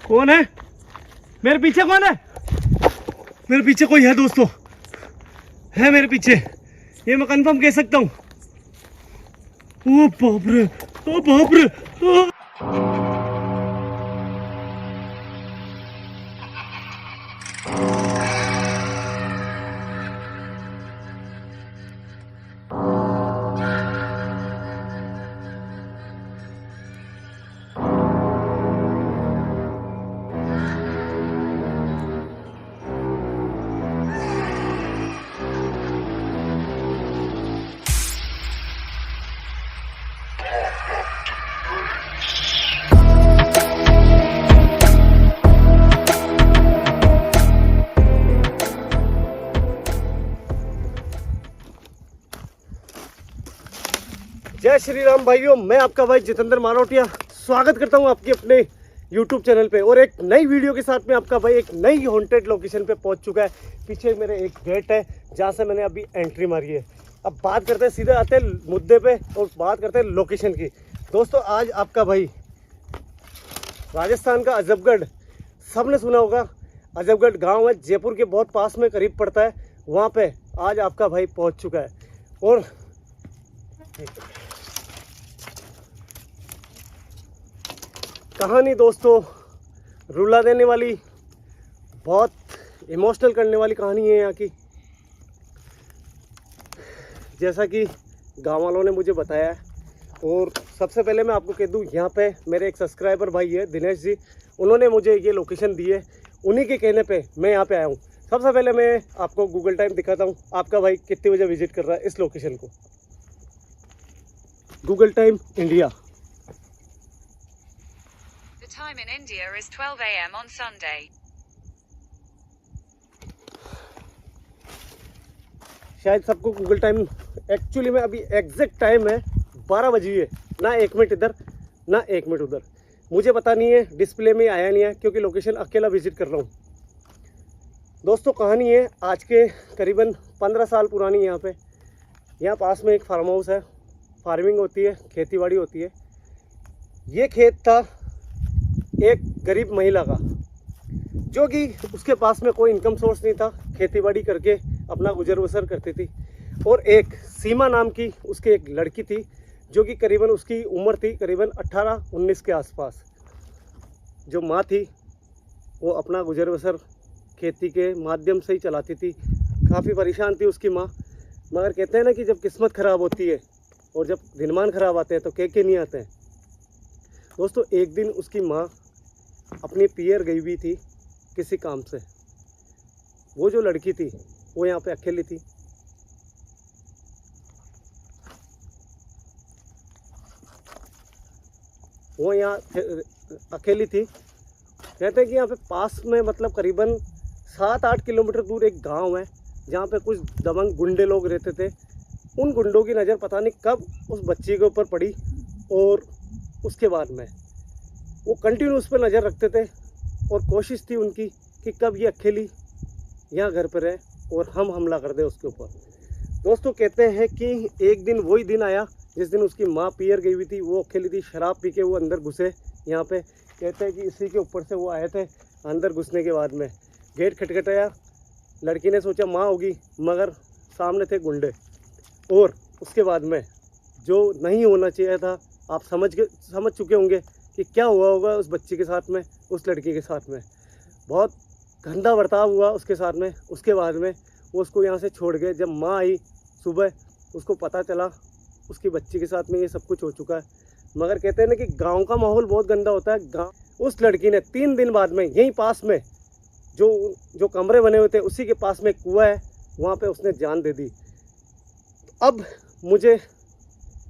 कौन है? मेरे पीछे कौन है? मेरे पीछे कोई है दोस्तों, है मेरे पीछे, ये मैं कंफर्म कह सकता हूँ। ओ बाप रे, ओ बाप रे, ओ। जय श्री राम भाइयों, मैं आपका भाई जितेंद्र मारोटिया स्वागत करता हूं आपके अपने YouTube चैनल पे और एक नई वीडियो के साथ में आपका भाई एक नई हॉन्टेड लोकेशन पे पहुंच चुका है। पीछे मेरे एक गेट है जहां से मैंने अभी एंट्री मारी है। अब बात करते हैं, सीधे आते हैं मुद्दे पे और बात करते हैं लोकेशन की। दोस्तों आज आपका भाई राजस्थान का अजबगढ़, सबने सुना होगा, अजबगढ़ गाँव है, जयपुर के बहुत पास में करीब पड़ता है। वहाँ पे आज आपका भाई पहुँच चुका है और कहानी दोस्तों रुला देने वाली, बहुत इमोशनल करने वाली कहानी है यहाँ की। जैसा कि गाँव वालों ने मुझे बताया है। और सबसे पहले मैं आपको कह दूँ, यहाँ पे मेरे एक सब्सक्राइबर भाई है दिनेश जी, उन्होंने मुझे ये लोकेशन दी है, उन्हीं के कहने पे मैं यहाँ पे आया हूँ। सबसे पहले मैं आपको गूगल टाइम दिखाता हूँ, आपका भाई कितने बजे विजिट कर रहा है इस लोकेशन को। Google time India. Time in India is 12 a.m. on Sunday. शायद सबको गूगल टाइम, एक्चुअली में अभी एग्जैक्ट टाइम है 12 बजे है, ना 1 मिनट इधर ना 1 मिनट उधर। मुझे पता नहीं है, डिस्प्ले में आया नहीं है क्योंकि लोकेशन अकेला विजिट कर रहा हूँ। दोस्तों कहानी है आज के करीबन 15 साल पुरानी। यहाँ पास में एक फार्म हाउस है, फार्मिंग होती है, खेतीबाड़ी होती है। ये खेत था एक गरीब महिला का, जो कि उसके पास में कोई इनकम सोर्स नहीं था, खेतीबाड़ी करके अपना गुजर बसर करती थी। और एक सीमा नाम की उसकी एक लड़की थी, जो कि करीबन उसकी उम्र थी करीबन 18-19 के आसपास। जो माँ थी वो अपना गुजर बसर खेती के माध्यम से ही चलाती थी। काफ़ी परेशान थी उसकी माँ, मगर कहते हैं ना कि जब किस्मत ख़राब होती है और जब दिनमान ख़राब आते हैं तो के नहीं आते हैं। दोस्तों एक दिन उसकी माँ अपनी पियर गई हुई थी किसी काम से। वो जो लड़की थी वो यहाँ पे अकेली थी। वो यहाँ अकेली थी। कहते हैं कि यहाँ पे पास में मतलब करीबन 7-8 किलोमीटर दूर एक गांव है, जहाँ पे कुछ दबंग गुंडे लोग रहते थे। उन गुंडों की नज़र पता नहीं कब उस बच्ची के ऊपर पड़ी और उसके बाद में वो कंटिन्यू उस पर नज़र रखते थे और कोशिश थी उनकी कि कब ये अकेली यहाँ घर पर रहे और हम हमला कर दे उसके ऊपर। दोस्तों कहते हैं कि एक दिन वही दिन आया जिस दिन उसकी माँ पियर गई हुई थी, वो अकेली थी, शराब पी के वो अंदर घुसे यहाँ पे। कहते हैं कि इसी के ऊपर से वो आए थे। अंदर घुसने के बाद में गेट खटखटाया, लड़की ने सोचा माँ होगी, मगर सामने थे गुंडे। और उसके बाद में जो नहीं होना चाहिए था, आप समझ चुके होंगे कि क्या हुआ होगा उस बच्ची के साथ में, उस लड़की के साथ में। बहुत गंदा बर्ताव हुआ उसके साथ में। उसके बाद में वो उसको यहाँ से छोड़ गए। जब माँ आई सुबह, उसको पता चला उसकी बच्ची के साथ में ये सब कुछ हो चुका है। मगर कहते हैं ना कि गांव का माहौल बहुत गंदा होता है। उस लड़की ने 3 दिन बाद में यहीं पास में जो कमरे बने हुए थे उसी के पास में एक कुआं है, वहाँ पे उसने जान दे दी। अब मुझे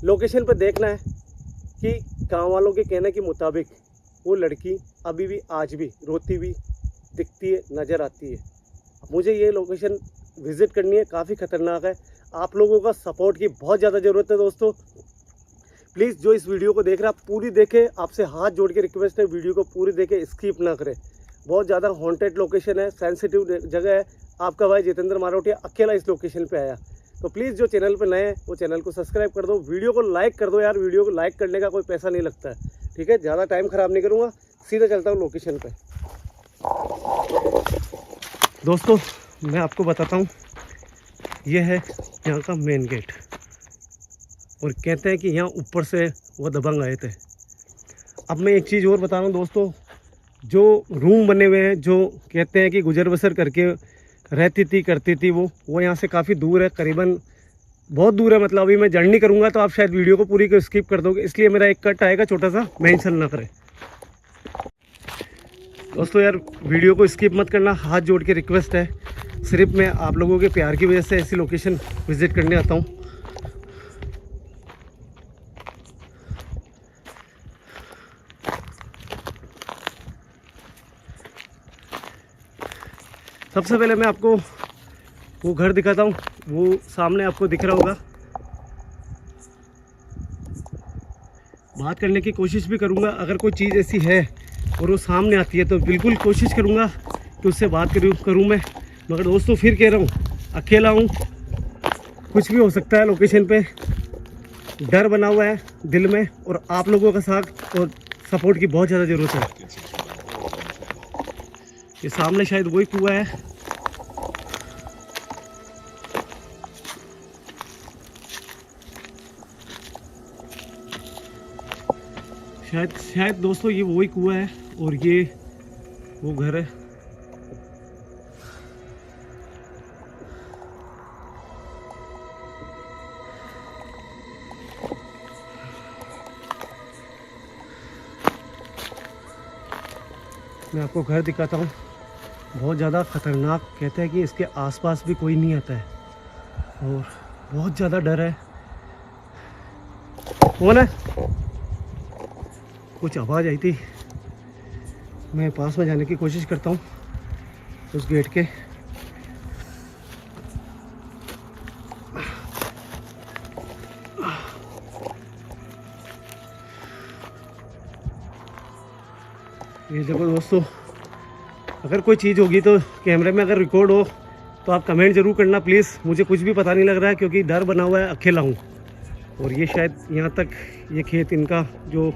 लोकेशन पे देखना है कि गांव वालों के कहने के मुताबिक वो लड़की अभी भी आज भी रोती हुई दिखती है, नज़र आती है। मुझे ये लोकेशन विज़िट करनी है, काफ़ी ख़तरनाक है। आप लोगों का सपोर्ट की बहुत ज़्यादा ज़रूरत है दोस्तों। प्लीज़ जो इस वीडियो को देख रहा है पूरी देखें, आपसे हाथ जोड़ के रिक्वेस्ट है, वीडियो को पूरी देखें, स्किप ना करें। बहुत ज़्यादा हॉन्टेड लोकेशन है, सेंसिटिव जगह है। आपका भाई जितेंद्र मारोटिया अकेला इस लोकेशन पे आया। तो प्लीज़ जो चैनल पे नए हैं वो चैनल को सब्सक्राइब कर दो, वीडियो को लाइक कर दो यार। वीडियो को लाइक करने का कोई पैसा नहीं लगता है, ठीक है। ज़्यादा टाइम ख़राब नहीं करूँगा, सीधा चलता हूँ लोकेशन पे। दोस्तों मैं आपको बताता हूँ, ये है यहाँ का मेन गेट, और कहते हैं कि यहाँ ऊपर से वो दबंग आए थे। अब मैं एक चीज़ और बता रहा हूँ दोस्तों, जो रूम बने हुए हैं, जो कहते हैं कि गुजर बसर करके रहती थी करती थी, वो यहाँ से काफ़ी दूर है, करीबन बहुत दूर है। मतलब अभी मैं जर्नी करूँगा तो आप शायद वीडियो को पूरी को स्किप कर दोगे, इसलिए मेरा एक कट आएगा छोटा सा, मेंशन ना करें दोस्तों। यार वीडियो को स्किप मत करना, हाथ जोड़ के रिक्वेस्ट है। सिर्फ मैं आप लोगों के प्यार की वजह से ऐसी लोकेशन विजिट करने आता हूँ। सबसे पहले मैं आपको वो घर दिखाता हूँ, वो सामने आपको दिख रहा होगा। बात करने की कोशिश भी करूँगा, अगर कोई चीज़ ऐसी है और वो सामने आती है तो बिल्कुल कोशिश करूँगा कि उससे बात करूँ मैं। मगर दोस्तों फिर कह रहा हूँ, अकेला हूँ, कुछ भी हो सकता है लोकेशन पे। डर बना हुआ है दिल में, और आप लोगों का साथ और सपोर्ट की बहुत ज़्यादा ज़रूरत है। ये सामने शायद वही कुआं है। शायद दोस्तों ये वही कुआं है, और ये वो घर है। मैं आपको घर दिखाता हूँ, बहुत ज़्यादा ख़तरनाक। कहते हैं कि इसके आसपास भी कोई नहीं आता है, और बहुत ज़्यादा डर है। कौन है? कुछ आवाज़ आई थी, मैं पास में जाने की कोशिश करता हूँ उस गेट के। ये देखो दोस्तों, अगर कोई चीज़ होगी तो कैमरे में अगर रिकॉर्ड हो तो आप कमेंट ज़रूर करना प्लीज़। मुझे कुछ भी पता नहीं लग रहा है, क्योंकि डर बना हुआ है, अकेला हूँ। और ये शायद यहाँ तक, ये खेत इनका जो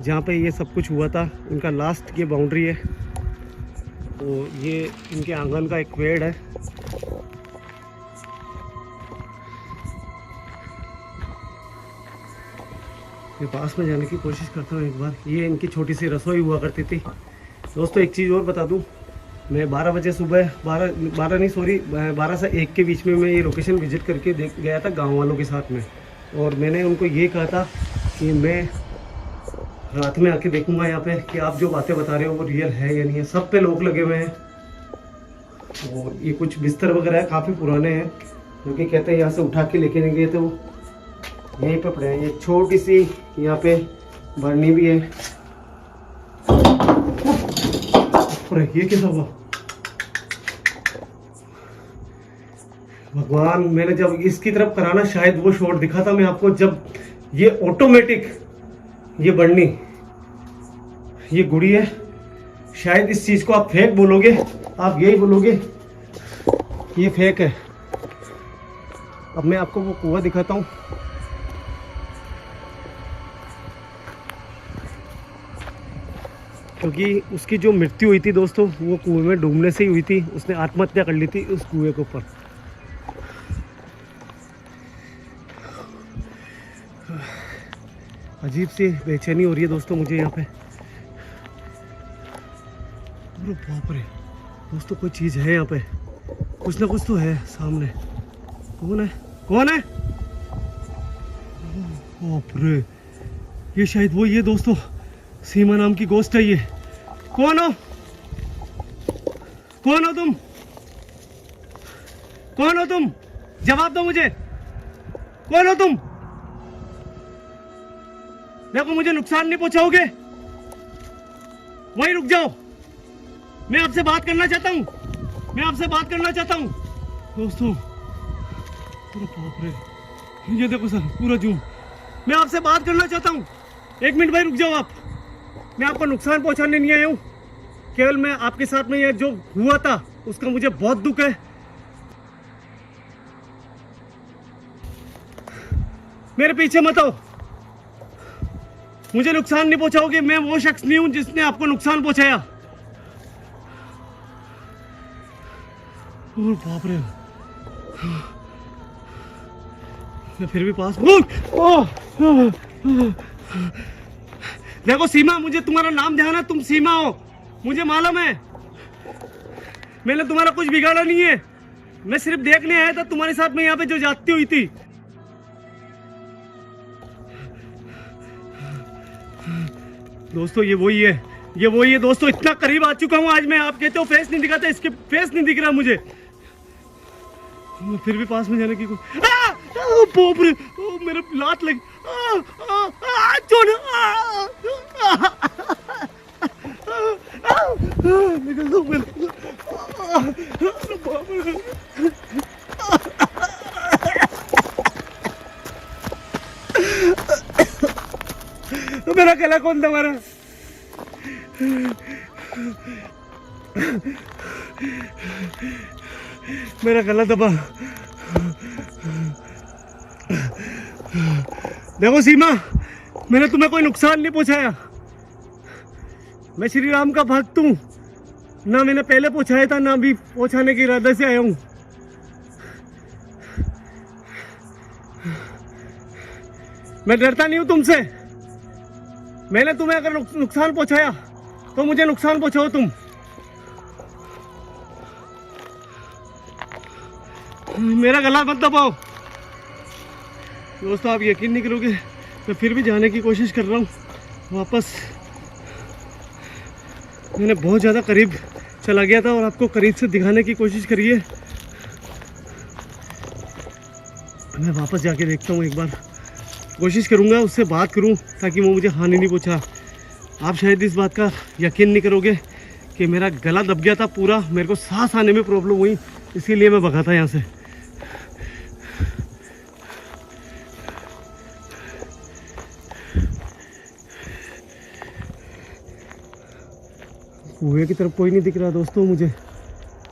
जहाँ पे ये सब कुछ हुआ था, उनका लास्ट ये बाउंड्री है। तो ये इनके आंगन का एक पेड़ है। मैं पास में जाने की कोशिश करता हूँ एक बार। ये इनकी छोटी सी रसोई हुआ करती थी। दोस्तों एक चीज़ और बता दूँ, मैं 12 बजे सुबह 12 से 1 के बीच में मैं ये लोकेशन विजिट करके देख गया था गांव वालों के साथ में। और मैंने उनको ये कहा था कि मैं रात में आके देखूंगा यहाँ पे कि आप जो बातें बता रहे हो वो रियल है या नहीं है। सब पे लोग लगे हुए हैं, और ये कुछ बिस्तर वगैरह है, काफ़ी पुराने हैं, क्योंकि कहते हैं यहाँ से उठा के लेके नहीं गए थे, वो यहीं पे पड़े हैं। ये छोटी सी यहाँ पे भरनी भी है। अरे ये कैसा हुआ भगवान! मैंने जब इसकी तरफ कराना, शायद वो शॉट दिखा था मैं आपको, जब ये ऑटोमेटिक ये बढ़नी, ये गुड़ी है। शायद इस चीज को आप फेक बोलोगे, आप यही बोलोगे ये फेक है। अब मैं आपको वो कुआं दिखाता हूँ। क्योंकि उसकी जो मृत्यु हुई थी दोस्तों, वो कुएं में डूबने से ही हुई थी। उसने आत्महत्या कर ली थी उस कुएं के ऊपर। अजीब सी बेचैनी हो रही है दोस्तों मुझे यहाँ पे। अरे बाप रे दोस्तों, कोई चीज़ है यहाँ पे, कुछ ना कुछ तो है सामने। कौन है? कौन है? बाप रे, ये शायद वो ये दोस्तों सीमा नाम की गोस्ट है ये। कौन हो? कौन हो तुम? कौन हो तुम? जवाब दो मुझे, कौन हो तुम? देखो मुझे नुकसान नहीं पहुंचाओगे, वहीं रुक जाओ। मैं आपसे बात करना चाहता हूँ, मैं आपसे बात करना चाहता हूँ दोस्तों। अरे बाप रे, ये देखो सर पूरा जूम। मैं आपसे बात करना चाहता हूँ, 1 मिनट भाई रुक जाओ आप। मैं आपको नुकसान पहुंचाने नहीं आया हूँ, केवल मैं आपके साथ में ये जो हुआ था उसका मुझे बहुत दुख है। मेरे पीछे मत आओ, मुझे नुकसान नहीं पहुंचाओगे। मैं वो शख्स नहीं हूं जिसने आपको नुकसान पहुंचाया। ओह बाप रे, मैं फिर भी पास। देखो सीमा, मुझे तुम्हारा नाम ध्यान है, तुम सीमा हो, मुझे मालूम है। मैंने तुम्हारा कुछ बिगाड़ा नहीं है। मैं सिर्फ देखने आया था तुम्हारे साथ में यहाँ पे जो जाती हुई थी। दोस्तों ये वही है, ये वही है दोस्तों। इतना करीब आ चुका हूँ आज मैं। आप कहते हो फेस नहीं दिखाता, इसके फेस नहीं दिख रहा मुझे। फिर भी पास में जाने की कोई। बाप रे, मेरे लात लगी। निकल दो मेरे। मेरा गला कौन दबा? मेरा गला दबा। देखो सीमा, मैंने तुम्हें कोई नुकसान नहीं पहुंचाया। मैं श्री राम का भक्त हूं, ना मैंने पहले पहुंचाया था, ना भी पहुंचाने के इरादे से आया हूं। मैं डरता नहीं हूं तुमसे। मैंने तुम्हें अगर नुकसान पहुंचाया तो मुझे नुकसान पहुंचाओ तुम। मेरा गला मत दबाओ। दोस्तों आप यकीन नहीं करोगे, मैं फिर भी जाने की कोशिश कर रहा हूँ वापस। मैंने बहुत ज़्यादा करीब चला गया था और आपको करीब से दिखाने की कोशिश करी है। मैं वापस जाके देखता हूँ एक बार, कोशिश करूँगा उससे बात करूँ ताकि वो मुझे हानि नहीं पहुँचा। आप शायद इस बात का यकीन नहीं करोगे कि मेरा गला दब गया था पूरा। मेरे को सांस आने में प्रॉब्लम हुई, इसीलिए मैं भगा था यहाँ से। कुएं की तरफ कोई नहीं दिख रहा दोस्तों मुझे।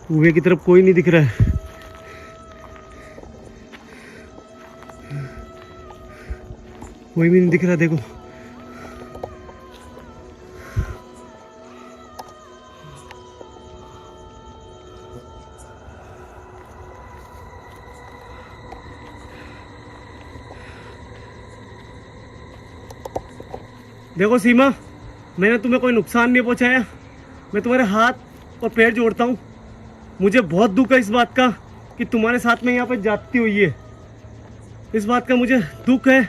कुएं की तरफ कोई नहीं दिख रहा है। कोई भी नहीं दिख रहा। देखो देखो सीमा, मैंने तुम्हें कोई नुकसान नहीं पहुंचाया। मैं तुम्हारे हाथ और पैर जोड़ता हूँ। मुझे बहुत दुख है इस बात का कि तुम्हारे साथ में यहाँ पे जाती हुई है। इस बात का मुझे दुख है।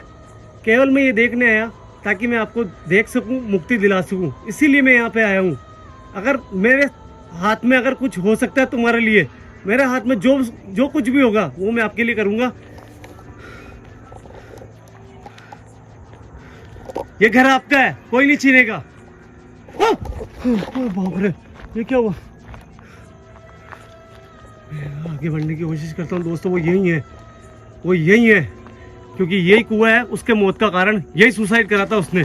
केवल मैं ये देखने आया ताकि मैं आपको देख सकूं, मुक्ति दिला सकूं, इसीलिए मैं यहाँ पे आया हूँ। अगर मेरे हाथ में अगर कुछ हो सकता है तुम्हारे लिए, मेरे हाथ में जो कुछ भी होगा वो मैं आपके लिए करूँगा। ये घर आपका है, कोई नहीं छीनेगा। बाप रे, ये क्या हुआ? आगे बढ़ने की कोशिश करता हूँ दोस्तों। वो यही है, वो यही है, क्योंकि यही कुआं है उसके मौत का कारण। यही सुसाइड करा था उसने।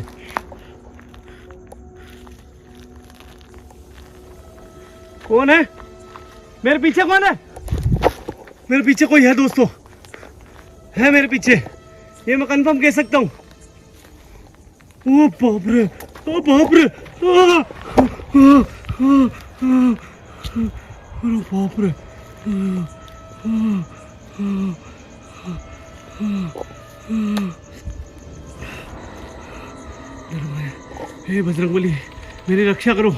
कौन है मेरे पीछे? कौन है मेरे पीछे? कोई है दोस्तों, है मेरे पीछे, ये मैं कंफर्म कह सकता हूँ। ओ बाप रे, ओ बाप रे, अरे बाप रे। हे बजरंगबली, मेरी रक्षा करो।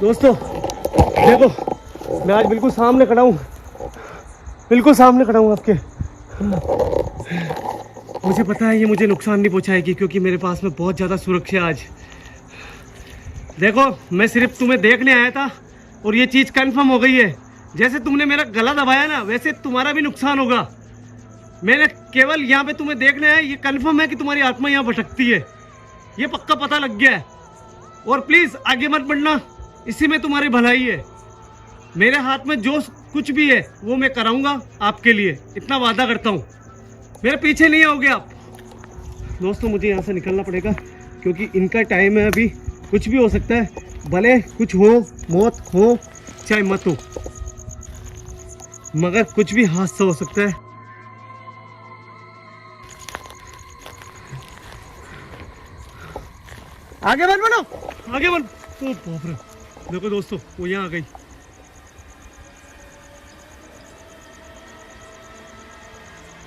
दोस्तों देखो, मैं आज बिल्कुल सामने खड़ा हूँ, बिल्कुल सामने खड़ा हूँ आपके। मुझे पता है ये मुझे नुकसान नहीं पहुँचाएगी, क्योंकि मेरे पास में बहुत ज़्यादा सुरक्षा है आज। देखो मैं सिर्फ तुम्हें देखने आया था और ये चीज़ कंफर्म हो गई है। जैसे तुमने मेरा गला दबाया ना, वैसे तुम्हारा भी नुकसान होगा। मैंने केवल यहाँ पे तुम्हें देखने आया, ये कंफर्म है कि तुम्हारी आत्मा यहाँ भटकती है, ये पक्का पता लग गया है। और प्लीज़ आगे मत बढ़ना, इसी में तुम्हारी भलाई है। मेरे हाथ में जो कुछ भी है वो मैं कराऊंगा आपके लिए, इतना वादा करता हूँ। मेरे पीछे नहीं आओगे आप। दोस्तों मुझे यहाँ से निकलना पड़ेगा, क्योंकि इनका टाइम है अभी। कुछ भी हो सकता है, भले कुछ हो, मौत हो चाहे मत हो, मगर कुछ भी हादसा हो सकता है। आगे बढ़ बनो, आगे बढ़। ओ बाप रे, देखो दोस्तों वो यहाँ आ गई।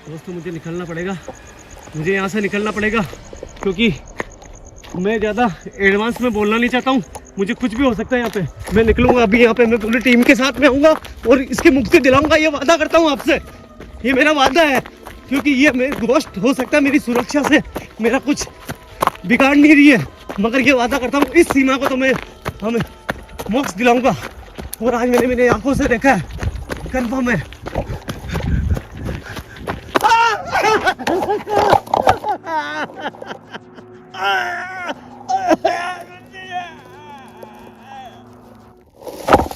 दोस्तों मुझे निकलना पड़ेगा, मुझे यहाँ से निकलना पड़ेगा, क्योंकि मैं ज़्यादा एडवांस में बोलना नहीं चाहता हूँ। मुझे कुछ भी हो सकता है यहाँ पे। मैं निकलूंगा अभी यहाँ पे, मैं पूरी टीम के साथ में आऊँगा और इसकी मुक्ति दिलाऊंगा, ये वादा करता हूँ आपसे। ये मेरा वादा है, क्योंकि ये मैं घोस्ट हो सकता है, मेरी सुरक्षा से मेरा कुछ बिगाड़ नहीं रही है, मगर ये वादा करता हूँ इस सीमा को तो मैं हमें मोक्ष दिलाऊंगा। और आज मैंने मेरी आंखों से देखा है, कन्फर्म है।